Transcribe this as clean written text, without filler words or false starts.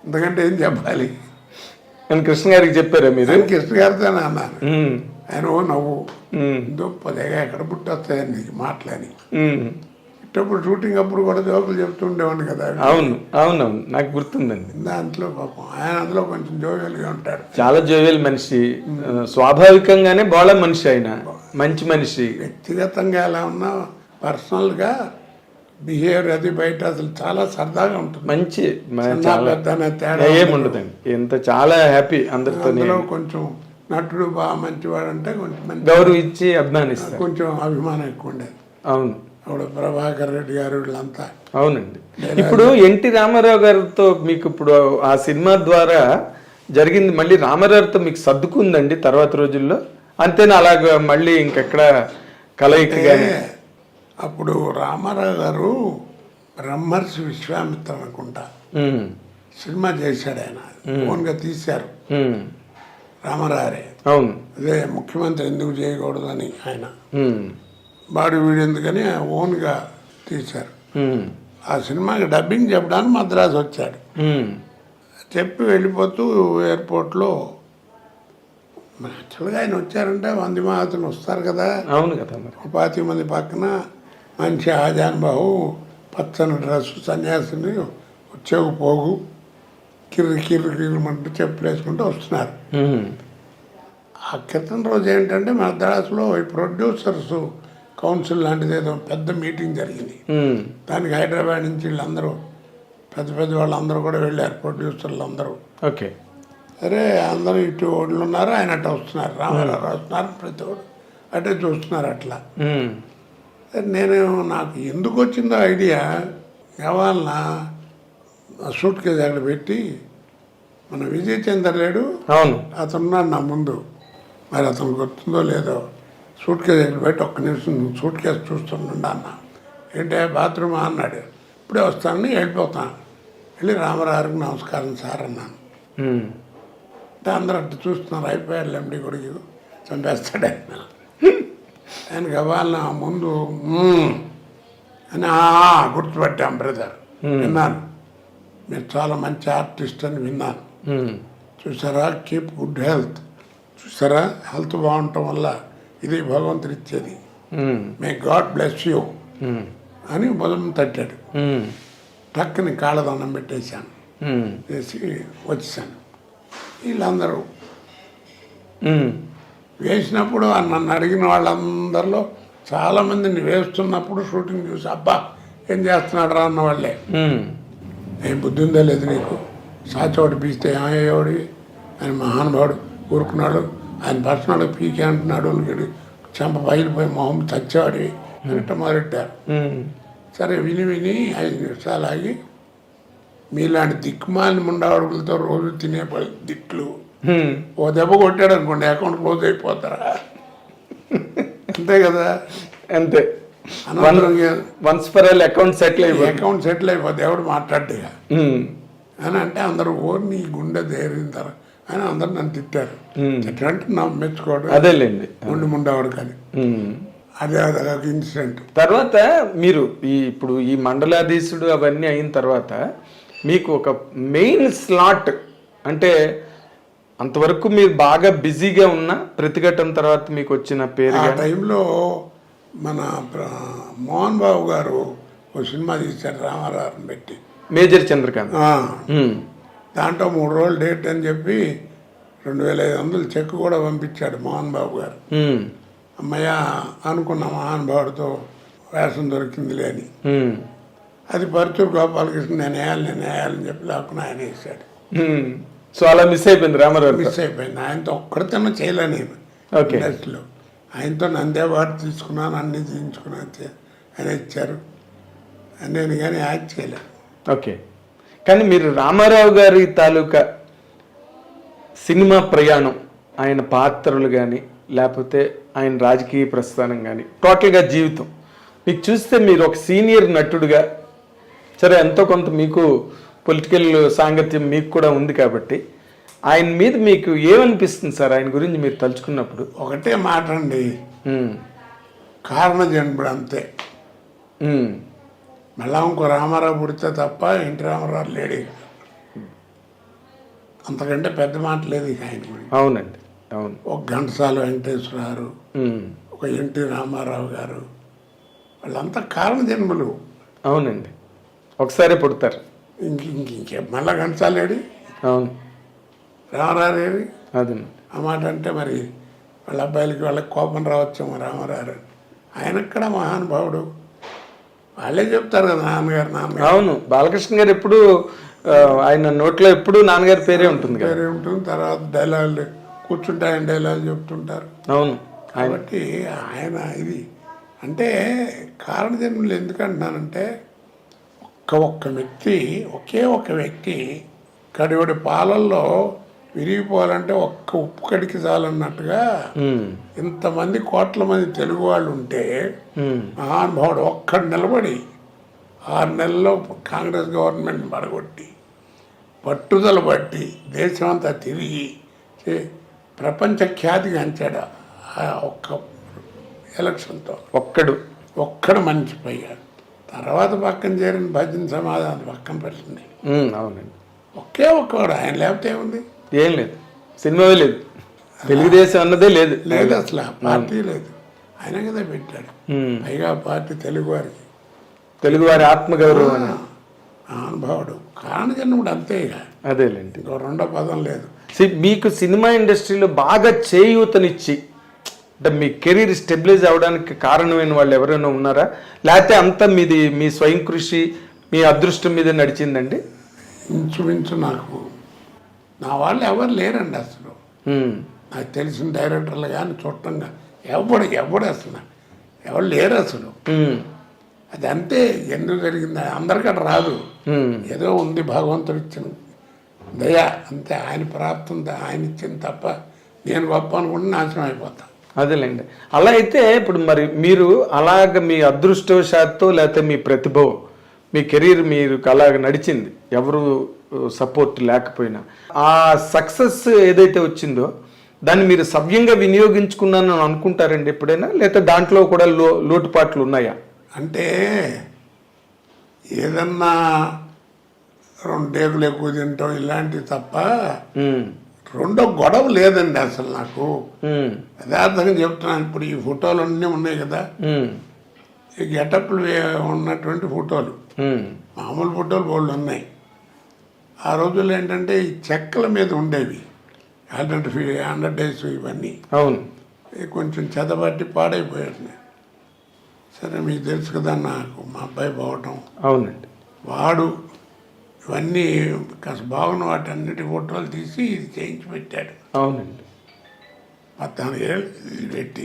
ఎందుకంటే ఏం చెప్పాలి అని కృష్ణ గారికి చెప్పారా మీరు? నేను కృష్ణ గారితో అన్నాను. ఆయన ఓ నవ్వు దుప్పదేగా ఎక్కడ పుట్టొస్తాయని నీకు మాటలని. ఇట్టప్పుడు షూటింగ్ అప్పుడు కూడా జోకులు చెప్తుండేవాడిని కదా. అవును అవునవును, నాకు గుర్తుందండి. దాంట్లో పాపం ఆయన అందులో కొంచెం జోవియల్గా ఉంటాడు. చాలా జోవియల్ మనిషి, స్వాభావికంగానే బాల మనిషి, ఆయన మంచి మనిషి. వ్యక్తిగతంగా ఎలా ఉన్నా పర్సనల్గా బిహేవియర్ అది బయట అసలు చాలా సరదాగా ఉంటుంది. మంచి తేడా ఏముండదండి, ఎంత చాలా హ్యాపీ అందరితో. కొంచెం నటుడు బాగా మంచివాడు అంటే కొంచెం మంచి గౌరవం ఇచ్చి అభిమానిస్తారు, కొంచెం అభిమానం ఎక్కువ ఉండేది. అవును, అప్పుడు ప్రభాకర్ రెడ్డి గారు వీళ్ళంతా. అవునండి. ఇప్పుడు ఎన్టీ రామారావు గారితో మీకు ఇప్పుడు ఆ సినిమా ద్వారా జరిగింది, మళ్ళీ రామారావుతో మీకు సర్దుకుందండి తర్వాత రోజుల్లో? అంతేనా, అలాగ మళ్ళీ ఇంకెక్కడ కలయిక కానీ? అప్పుడు రామారావు గారు బ్రహ్మర్షి విశ్వామిత్ర అనుకుంటా సినిమా చేశాడు, ఆయన ఓన్గా తీశారు రామారావురే. అవును, అదే ముఖ్యమంత్రి ఎందుకు చేయకూడదని ఆయన బాడీ వీడు ఎందుకని ఓన్గా తీశారు. ఆ సినిమాకి డబ్బింగ్ చెప్పడానికి మద్రాసు వచ్చాడు. చెప్పి వెళ్ళిపోతూ ఎయిర్పోర్ట్లో యాక్చువల్గా ఆయన వచ్చారంటే 100 మహాతులు వస్తారు కదా. అవును కదా. 25 మంది పక్కన మంచి ఆజానుబాహు పచ్చని డ్రెస్సు సన్యాసిని వచ్చేకు పోగు కిర్రి కిర్రి కిర్రమంటూ చెప్పులు వేసుకుంటూ వస్తున్నారు. ఆ క్రితం రోజు ఏంటంటే మద్రాసులో ఈ ప్రొడ్యూసర్స్ కౌన్సిల్ లాంటిది ఏదో పెద్ద మీటింగ్ జరిగింది. దానికి హైదరాబాద్ నుంచి వీళ్ళందరూ పెద్ద పెద్ద వాళ్ళందరూ కూడా వెళ్ళారు, ప్రొడ్యూసర్లు అందరూ. ఓకే, సరే అందరూ ఇటు ఓళ్ళు ఉన్నారు, ఆయన అట్లా వస్తున్నారు, రామారావు వస్తున్నారు, ప్రతి ఒడు అటే చూస్తున్నారు. అట్లా నేను నాకు ఎందుకు వచ్చిందో ఐడియా, కావాలన్నా సూట్ కేసు అక్కడ పెట్టి మన విజయ్ చంద్ర లేడు, అవును అతనున్నాడు నా ముందు, మరి అతను గుర్తుందో లేదో, సూట్ కేసు అక్కడ పెట్టి ఒక్క నిమిషం సూట్ కేసు చూస్తుండ అన్న. ఏంటంటే బాత్రూమ్ అన్నాడు, ఇప్పుడే వస్తానని వెళ్ళిపోతాను. వెళ్ళి రామారావుకి నమస్కారం సార్ అన్నాను. అంటే అందరూ అట్లా చూస్తున్నారు, అయిపోయాడు ఎండి కొడుకు చంపేస్తాడు ఆయన. ఆయన గవాలన ముందు అని గుర్తుపట్టాం బ్రదర్, విన్నాను మీరు చాలా మంచి ఆర్టిస్ట్ అని విన్నాను. చూసారా, కీప్ గుడ్ హెల్త్, చూసారా హెల్త్ బాగుండటం వల్ల ఇది భగవంతుడు ఇచ్చేది, మే గాడ్ బ్లెస్ యూ అని బలం తట్టాడు. టక్కుని కాళ్ళదండం పెట్టేశాను, వేసి వచ్చేసాను. వీళ్ళందరూ వేసినప్పుడు నన్ను అడిగిన వాళ్ళందరిలో చాలామందిని వేస్తున్నప్పుడు షూటింగ్ చూసి అబ్బా ఏం చేస్తున్నాడు రా అన్న వాళ్ళే. ఏం బుద్ధి ఉందా లేదు నీకు, సాచోటి పీస్తే ఏమయ్యేవాడు, ఆయన మహానుభావుడు ఊరుకున్నాడు, ఆయన పర్సనల్ పీకే అంటున్నాడు, చెంప బయలుపోయి మొహం చచ్చేవాడివి అన్నట్టు మొదలెట్టారు. సరే విని విని 5 నిమిషాలు ఆగి, మీలాంటి దిక్కుమాలిన ముండాడుగులతో రోజు తినే దిట్లు ఓ దెబ్బ కొట్టాడు అనుకోండి అకౌంట్ క్లోజ్ అయిపోతారా, అంతే కదా. అంతే, once for all account settle అయిపోతే ఎవడు మాట్లాడ్డా అని అంటే అందరూ ఓర్ని గుండె దేరింతారు అని అందరు నన్ను తిట్టారు. తిట్టంటే నా మెచ్చుకోవడం అదేలేండి, ముండవాడు కానీ అదే అదొక ఇన్సిడెంట్. తర్వాత మీరు ఇప్పుడు ఈ మండలాధీశుడు అవన్నీ అయిన తర్వాత మీకు ఒక మెయిన్ స్లాట్ అంటే అంతవరకు మీరు బాగా బిజీగా ఉన్న ప్రతిఘటన తర్వాత మీకు వచ్చిన పేరు? ఆ టైంలో మన మోహన్ బాబు గారు ఒక సినిమా తీశారు రామారావుని పెట్టి, మేజర్ చంద్రకాంత్. దాంట్లో 3 రోజులు డేట్ అని చెప్పి 2500 చెక్ కూడా పంపించాడు మోహన్ బాబు గారు. అమ్మయ్య అనుకున్న మహానుభావుడితో వేషం దొరికిందిలే అని. అది పరుచూరు గోపాలకృష్ణ నేను వేయాలని చెప్పి లాక్కుని ఆయన వేసాడు. సో అలా మిస్ అయిపోయింది రామారావు, మిస్ అయిపోయింది. ఆయనతో ఒక్కడితేనే చేయలే నేను ఇండస్ట్రీలో. ఆయనతో నంది అవార్డు తీసుకున్నాను, అన్నీ తీయించుకున్నాను, ఆయన ఇచ్చారు, నేను కానీ యాక్ట్ చేయలేను. ఓకే, కానీ మీరు రామారావు గారి తాలూకా సినిమా ప్రయాణం, ఆయన పాత్రలు కానీ లేకపోతే ఆయన రాజకీయ ప్రస్థానం కానీ టోటల్గా జీవితం మీకు చూస్తే మీరు ఒక సీనియర్ నటుడుగా, సరే ఎంతో కొంత మీకు పొలిటికల్ సాంగత్యం మీకు కూడా ఉంది కాబట్టి ఆయన మీద మీకు ఏమనిపిస్తుంది సార్ ఆయన గురించి మీరు తలుచుకున్నప్పుడు? ఒకటే మాట అండి, కారణ జన్ముడు అంతే. మళ్ళా ఇంకో రామారావు పుడితే తప్ప ఎన్టీ రామారావు లేడీ. అంతకంటే పెద్ద మాట లేదు ఇక ఆయన గురించి. అవునండి, అవును. ఒక ఘంటసాల వెంకటేశ్వరరావు, ఉమ్, ఒక ఎన్టీ రామారావు గారు, వాళ్ళంతా కారణ జన్మలు. అవునండి, ఒకసారి పుడతారు. ఇంకే మళ్ళా ఘంటసాలేడి, అవును, రామారావు. అది ఆ మాట అంటే మరి వాళ్ళ అబ్బాయిలకి వాళ్ళకి కోపం రావచ్చేమో రామారావు. ఆయనకు కూడా మహానుభావుడు. వాళ్ళే చెప్తారు కదా నాన్నగారు. అవును, బాలకృష్ణ గారు ఎప్పుడు ఆయన నోట్లో ఎప్పుడు నాన్నగారి పేరే ఉంటుంది కదా. పేరే ఉంటుంది. తర్వాత డైలాగులు కూర్చుంటే ఆయన డైలాగులు చెప్తుంటారు. అవును, కాబట్టి ఆయన ఇది అంటే కారణజన్మలు ఎందుకంటున్నానంటే ఒక్క వ్యక్తి, ఒకే వ్యక్తి కడివడి పాలల్లో విరిగిపోవాలంటే ఒక్క ఉప్పు కడికి చాలన్నట్టుగా ఇంతమంది కోట్ల మంది తెలుగు వాళ్ళు ఉంటే మహానుభావుడు ఒక్కడు నిలబడి 6 నెలల్లో కాంగ్రెస్ గవర్నమెంట్ పడగొట్టి పట్టుదల బట్టి దేశమంతా తిరిగి ప్రపంచ ఖ్యాతి గంచాడు ఆ ఒక్క ఎలక్షన్తో. ఒక్కడు మర్చిపోయాడు. తర్వాత పక్కన చేరిన భజన సమాధానం పక్కన పెట్టింది. అవునండి, ఒక్కడు ఆయన. లేకపోతే ఏముంది? ఏం లేదు, సినిమా లేదు, తెలుగుదేశం అన్నదే లేదు. అసలు ఆ పార్టీ లేదు. ఆయన కదా పెట్టాడు. పైగా పార్టీ తెలుగువారి ఆత్మగౌరవం అనుభవుడు కారణజన్ముడు అంతే. ఇక అదేలేండి, ఇంకో రెండో పదం లేదు. మీకు సినిమా ఇండస్ట్రీలో బాగా చేయూతనిచ్చి అంటే మీ కెరీర్ స్టెబిలైజ్ అవడానికి కారణమైన వాళ్ళు ఎవరైనా ఉన్నారా, లేకపోతే అంతా మీ స్వయం కృషి మీ అదృష్టం మీద నడిచిందండి? ఇంచుమించు నాకు నా వాళ్ళు ఎవరు లేరండి అసలు. నాకు తెలిసిన డైరెక్టర్లు కానీ చుట్టంగా ఎవడు అసలు ఎవరు లేరు అసలు. అది అంతే. ఎందుకు జరిగింది అందరికీ రాదు. ఏదో ఉంది భగవంతుడు ఇచ్చిన దయ అంతే. ఆయన ప్రాప్తం ఆయన ఇచ్చింది తప్ప నేను గొప్ప అనుకుంటే నాశనం అయిపోతా. అదేలేండి. అలా అయితే ఇప్పుడు మరి మీరు అలాగ మీ అదృష్టవశాత్తు లేకపోతే మీ ప్రతిభ మీ కెరీర్ మీరు అలాగ నడిచింది, ఎవరు సపోర్ట్ లేకపోయినా ఆ సక్సెస్ ఏదైతే వచ్చిందో దాన్ని మీరు సవ్యంగా వినియోగించుకున్నానని అనుకుంటారండి ఎప్పుడైనా, లేకపోతే దాంట్లో కూడా లోటుపాట్లు ఉన్నాయా? అంటే ఏదన్నా 2 డేకులు ఎక్కువ తింటాం ఇలాంటివి తప్ప రెండో గొడవ లేదండి అసలు నాకు. యథార్థంగా చెప్తున్నాను. ఇప్పుడు ఈ ఫోటోలు అన్నీ ఉన్నాయి కదా, ఈ గెటప్లు ఉన్నటువంటి ఫోటోలు, మామూలు ఫోటోలు బోళ్ళు ఉన్నాయి. ఆ రోజుల్లో ఏంటంటే ఈ చెక్కల మీద ఉండేవి 100 days ఇవన్నీ. అవును, కొంచెం చెదబట్టి పాడైపోయాడు. సరే మీకు తెలుసు కదా నాకు మా అబ్బాయి పోవటం. అవునండి, వాడు ఇవన్నీ కాస్త బాగున్న వాటి అన్నిటి ఫోటోలు తీసి ఇది చేయించి పెట్టాడు. అవునండి, 14 ఏళ్ళు ఇది పెట్టి